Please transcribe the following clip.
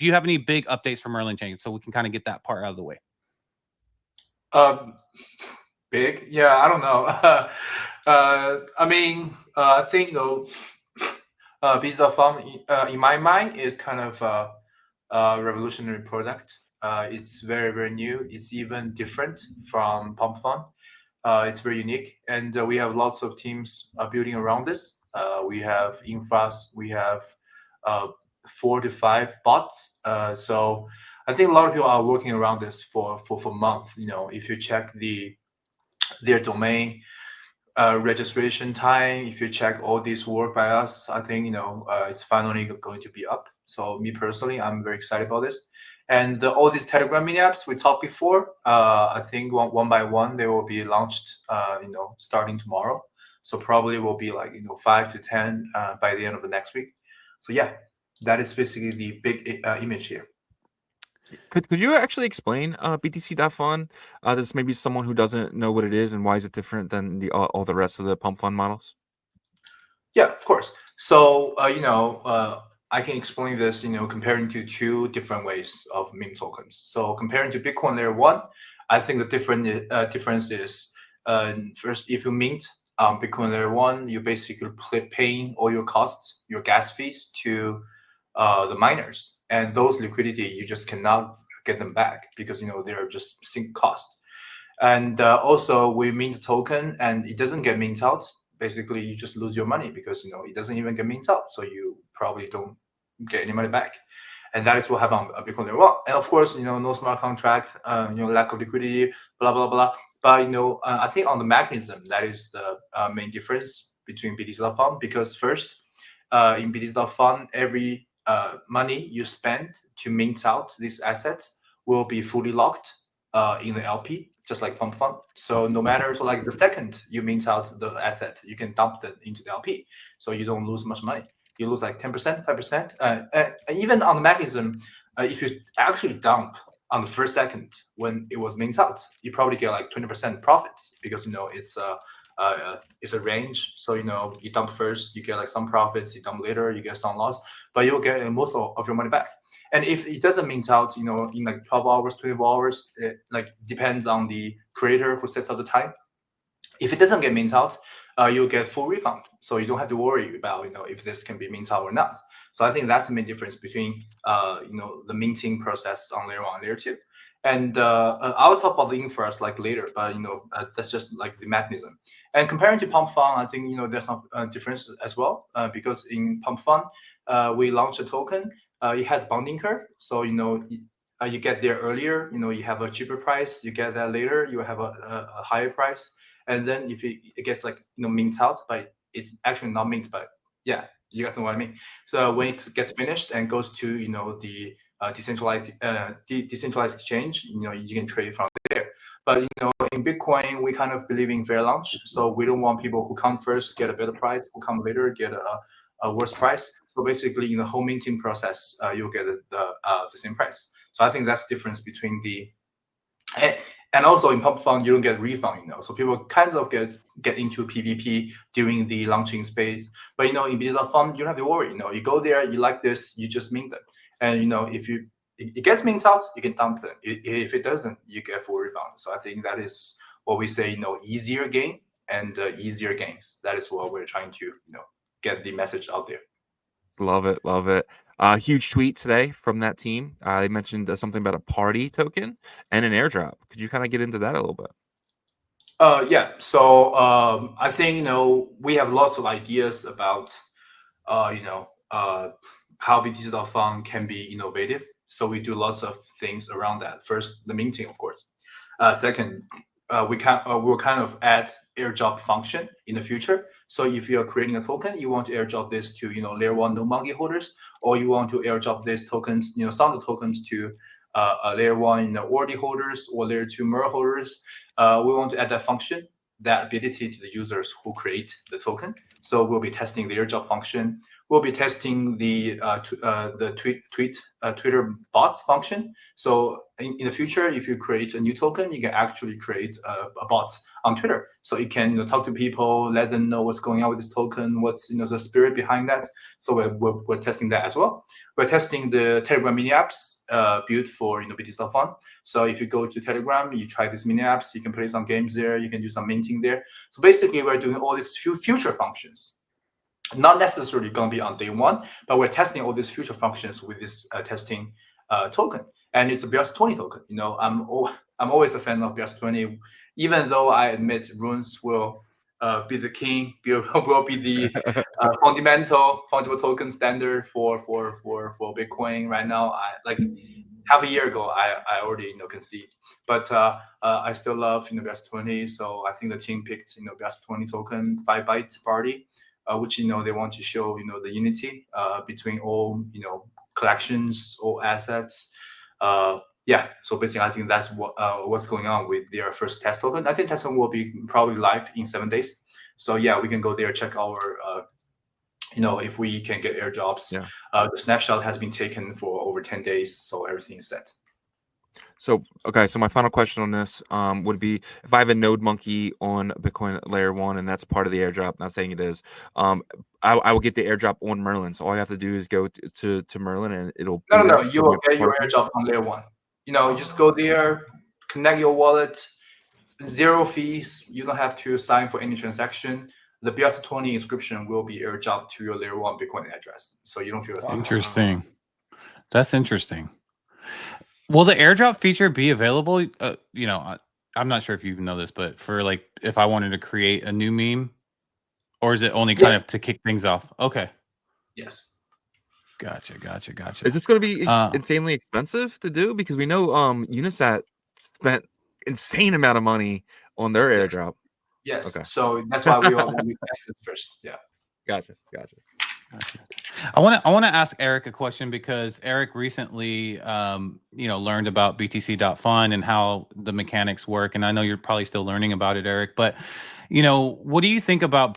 do you have any big updates for Merlin chain so we can kind of get that part out of the way? Big? Yeah, I don't know. I mean, I think though, BTC DOT FUN, in my mind, is kind of a revolutionary product. It's very, very new. It's even different from Pump Fun. It's very unique, and we have lots of teams building around this. We have infras, we have 4 to 5 bots. So I think a lot of people are working around this for months. If you check their domain registration time, if you check all this work by us, I think it's finally going to be up. So me personally, I'm very excited about this. And all these Telegram mini apps we talked before, I think one by one they will be launched, starting tomorrow. So probably will be like 5 to 10 by the end of the next week. So yeah, that is basically the big image here. Could you actually explain BTC DOT FUN? There's maybe someone who doesn't know what it is and why is it different than all the rest of the Pump Fund models? Yeah, of course. So I can explain this, comparing to 2 different ways of mint tokens. So comparing to Bitcoin layer 1, I think the difference is, first, if you mint Bitcoin layer 1, you basically paying all your costs, your gas fees to the miners, and those liquidity you just cannot get them back because they are just sink cost. And also we mint a token and it doesn't get mint out. Basically, you just lose your money because it doesn't even get mint out, so you probably don't get any money back. And that is what happened on Bitcoin layer 1. And of course, no smart contract, lack of liquidity, blah blah blah. But I think on the mechanism, that is the main difference between BTC DOT FUN, because first, in BTC DOT FUN, every money you spend to mint out these assets will be fully locked in the LP, just like Pump Fun. So no matter, so like the second you mint out the asset, you can dump it into the LP, so you don't lose much money. You lose like 10%, 5%. And even on the mechanism, if you actually dump on the first second when it was mint out, you probably get like 20% profits because it's a range. So you dump first, you get like some profits. You dump later, you get some loss, but you'll get most of your money back. And if it doesn't mint out, in like 12 hours, 24 hours, it like depends on the creator who sets up the time. If it doesn't get mint out, you'll get full refund. So you don't have to worry about if this can be mint out or not. So I think that's the main difference between the minting process on layer 1 and layer 2. And I'll talk about the infras like later, but that's just like the mechanism. And comparing to Pump Fun, I think there's some difference as well, because in Pump Fun, we launched a token. It has bonding curve, so you get there earlier. You have a cheaper price. You get that later. You have a higher price, and then if it gets like mint out, but it's actually not mint, but yeah, you guys know what I mean. So when it gets finished and goes to the decentralized exchange, you can trade from there. But in Bitcoin, we kind of believe in fair launch, so we don't want people who come first get a better price, who come later get a worse price. So basically, in the whole minting process, you'll get the same price. So I think that's the difference between the and also in Pump Fund, you don't get refund, So people kind of get into PvP during the launching space. But in BTC DOT FUN, you don't have to worry. You go there, you like this, you just mint it. And if it gets mint out, you can dump it. If it doesn't, you get full refund. So I think that is what we say, easier game and easier games. That is what we're trying to get the message out there. Love it, love it. Huge tweet today from that team. They mentioned something about a party token and an airdrop. Could you kind of get into that a little bit? Yeah. So I think we have lots of ideas about how BTC DOT FUN can be innovative. So we do lots of things around that. First, the minting, of course. Second, we'll kind of add airdrop function in the future. So if you're creating a token, you want to airdrop this to layer 1 no monkey holders, or you want to airdrop these tokens, some of the tokens to layer 1 Ordinal holders or layer 2 Merlin holders. We want to add that function, that ability to the users who create the token. So we'll be testing the airdrop function. We'll be testing the Twitter bot function. So in the future, if you create a new token, you can actually create a bot on Twitter. So you can talk to people, let them know what's going on with this token, what's the spirit behind that. So we're testing that as well. We're testing the Telegram mini apps built for BTC DOT FUN. So if you go to Telegram, you try these mini apps, you can play some games there, you can do some minting there. So basically, we're doing all these future functions. Not necessarily going to be on day one, but we're testing all these future functions with this testing token, and it's a BRC20 token. I'm always a fan of BRC20, even though I admit runes will be the king, will be the fungible token standard for Bitcoin right now. Half a year ago, I already concede, but I still love BRC20. So I think the team picked BRC20 token 5 byte party. Which they want to show the unity between all collections, all assets. Yeah, so basically I think that's what's going on with their first test token. I think test token will be probably live in 7 days. So yeah, we can go there, check our if we can get airdrops. Yeah. The snapshot has been taken for over 10 days, so everything is set. So, okay, so my final question on this would be, if I have a node monkey on Bitcoin layer 1 and that's part of the airdrop, not saying it is, I will get the airdrop on Merlin. So all I have to do is go to Merlin and it'll... No, you will get your airdrop on layer 1. You just go there, connect your wallet, 0 fees. You don't have to sign for any transaction. The BRC20 inscription will be airdropped to your layer 1 Bitcoin address. So you don't feel... Interesting. That's interesting. Will the airdrop feature be available? I'm not sure if you know this, but for if I wanted to create a new meme, or is it only kind of to kick things off? Okay. Yes. Gotcha. Is this going to be insanely expensive to do? Because we know Unisat spent insane amount of money on their airdrop. Yes. Okay. So that's why we tested first. Yeah. Gotcha. I want to ask Eric a question, because Eric recently, learned about BTC DOT FUN and how the mechanics work, and I know you're probably still learning about it, Eric. But what do you think about